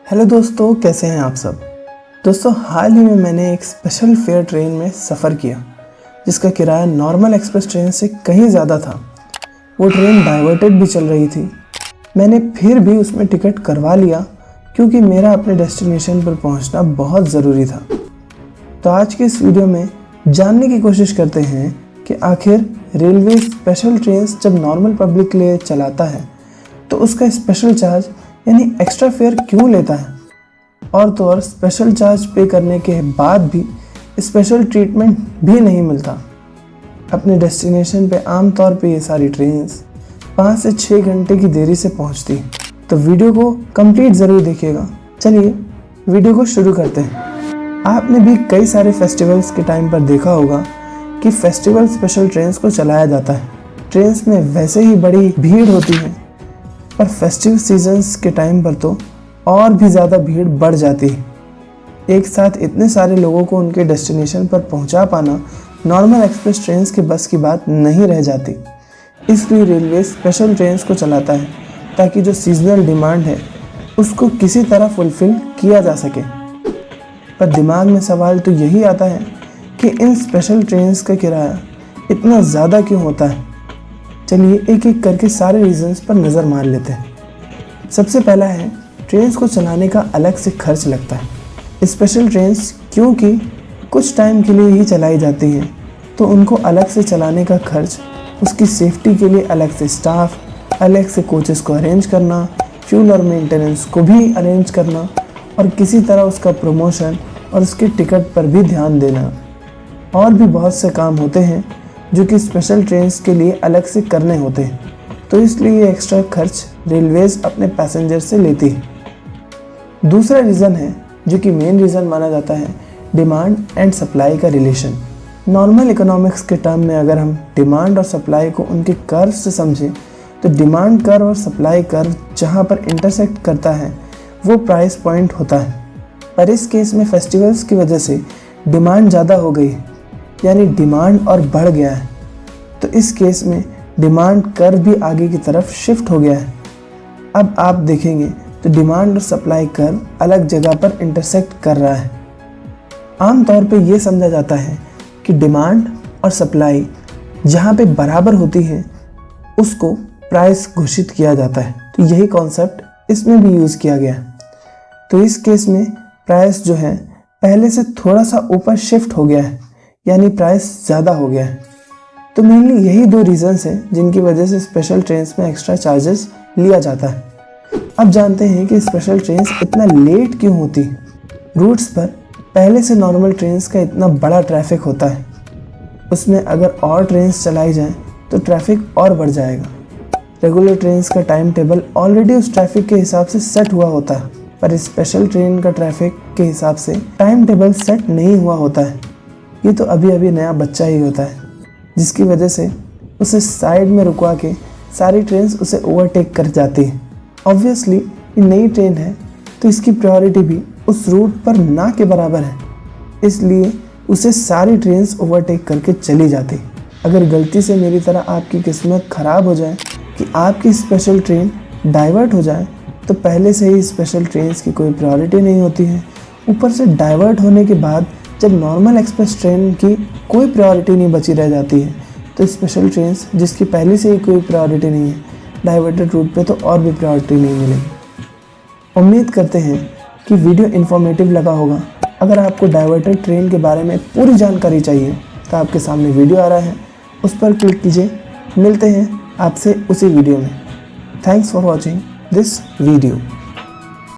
Hello दोस्तों, कैसे हैं आप सब। दोस्तों, हाल ही में मैंने एक स्पेशल फेयर ट्रेन में सफ़र किया जिसका किराया नॉर्मल एक्सप्रेस ट्रेन से कहीं ज़्यादा था। वो ट्रेन डाइवर्टेड भी चल रही थी। मैंने फिर भी उसमें टिकट करवा लिया क्योंकि मेरा अपने डेस्टिनेशन पर पहुंचना बहुत ज़रूरी था। तो आज के इस वीडियो में जानने की कोशिश करते हैं कि आखिर रेलवे स्पेशल ट्रेन जब नॉर्मल पब्लिक के लिए चलाता है तो उसका स्पेशल चार्ज यानी एक्स्ट्रा फेयर क्यों लेता है, और तो और स्पेशल चार्ज पे करने के बाद भी स्पेशल ट्रीटमेंट भी नहीं मिलता। अपने डेस्टिनेशन पे आमतौर पे ये सारी ट्रेन्स 5 से 6 घंटे की देरी से पहुंचती। तो वीडियो को कंप्लीट ज़रूर देखिएगा। चलिए वीडियो को शुरू करते हैं। आपने भी कई सारे फेस्टिवल्स के टाइम पर देखा होगा कि फेस्टिवल स्पेशल ट्रेन्स को चलाया जाता है। ट्रेन्स में वैसे ही बड़ी भीड़ होती है, पर फेस्टिव सीजन्स के टाइम पर तो और भी ज़्यादा भीड़ बढ़ जाती है। एक साथ इतने सारे लोगों को उनके डेस्टिनेशन पर पहुंचा पाना नॉर्मल एक्सप्रेस ट्रेन्स की बस की बात नहीं रह जाती। इसलिए रेलवे स्पेशल ट्रेन्स को चलाता है ताकि जो सीजनल डिमांड है उसको किसी तरह फुलफ़िल किया जा सके। पर दिमाग में सवाल तो यही आता है कि इन स्पेशल ट्रेन्स का किराया इतना ज़्यादा क्यों होता है। चलिए एक एक करके सारे रीजंस पर नज़र मार लेते हैं। सबसे पहला है, ट्रेन्स को चलाने का अलग से खर्च लगता है। स्पेशल ट्रेन्स क्योंकि कुछ टाइम के लिए ही चलाई जाती हैं, तो उनको अलग से चलाने का खर्च, उसकी सेफ्टी के लिए अलग से स्टाफ, अलग से कोचेस को अरेंज करना, फ्यूल और मेंटेनेंस को भी अरेंज करना, और किसी तरह उसका प्रमोशन और उसके टिकट पर भी ध्यान देना, और भी बहुत से काम होते हैं जो कि स्पेशल ट्रेन्स के लिए अलग से करने होते हैं। तो इसलिए ये एक्स्ट्रा खर्च रेलवेज़ अपने पैसेंजर से लेती है। दूसरा रीज़न है, जो कि मेन रीज़न माना जाता है, डिमांड एंड सप्लाई का रिलेशन। नॉर्मल इकोनॉमिक्स के टर्म में अगर हम डिमांड और सप्लाई को उनके कर्व से समझें तो डिमांड कर्व और सप्लाई कर्व जहाँ पर इंटरसेक्ट करता है वो प्राइस पॉइंट होता है। पर इस केस में फेस्टिवल्स की वजह से डिमांड ज़्यादा हो गई है, यानी डिमांड और बढ़ गया है। तो इस केस में डिमांड कर्व भी आगे की तरफ शिफ्ट हो गया है। अब आप देखेंगे तो डिमांड और सप्लाई कर्व अलग जगह पर इंटरसेक्ट कर रहा है। आमतौर पे ये समझा जाता है कि डिमांड और सप्लाई जहाँ पे बराबर होती है उसको प्राइस घोषित किया जाता है। तो यही कॉन्सेप्ट इसमें भी यूज़ किया गया है। तो इस केस में प्राइस जो है पहले से थोड़ा सा ऊपर शिफ्ट हो गया है, यानी प्राइस ज़्यादा हो गया है। तो मेनली यही दो रीज़न्स हैं जिनकी वजह से स्पेशल ट्रेन्स में एक्स्ट्रा चार्जेस लिया जाता है। अब जानते हैं कि स्पेशल ट्रेन्स इतना लेट क्यों होती है। रूट्स पर पहले से नॉर्मल ट्रेन्स का इतना बड़ा ट्रैफिक होता है, उसमें अगर और ट्रेन्स चलाई जाएं तो ट्रैफिक और बढ़ जाएगा। रेगुलर ट्रेन्स का टाइम टेबल ऑलरेडी उस ट्रैफिक के हिसाब से सेट हुआ होता है, पर स्पेशल ट्रेन का ट्रैफिक के हिसाब से टाइम टेबल सेट नहीं हुआ होता है। ये तो अभी अभी नया बच्चा ही होता है, जिसकी वजह से उसे साइड में रुकवा के सारी ट्रेन्स उसे ओवरटेक कर जाती हैं। ऑब्वियसली ये नई ट्रेन है तो इसकी प्रायोरिटी भी उस रूट पर ना के बराबर है, इसलिए उसे सारी ट्रेन्स ओवरटेक करके चली जाती। अगर गलती से मेरी तरह आपकी किस्मत ख़राब हो जाए कि आपकी स्पेशल ट्रेन डाइवर्ट हो जाए, तो पहले से ही स्पेशल ट्रेन्स की कोई प्रायोरिटी नहीं होती है। ऊपर से डाइवर्ट होने के बाद जब नॉर्मल एक्सप्रेस ट्रेन की कोई प्रायोरिटी नहीं बची रह जाती है, तो स्पेशल ट्रेन्स जिसकी पहले से ही कोई प्रायोरिटी नहीं है, डाइवर्टेड रूट पे तो और भी प्रायोरिटी नहीं मिलेगी। उम्मीद करते हैं कि वीडियो इन्फॉर्मेटिव लगा होगा। अगर आपको डाइवर्टेड ट्रेन के बारे में पूरी जानकारी चाहिए तो आपके सामने वीडियो आ रहा है, उस पर क्लिक कीजिए। मिलते हैं आपसे उसी वीडियो में। Thanks for watching this video.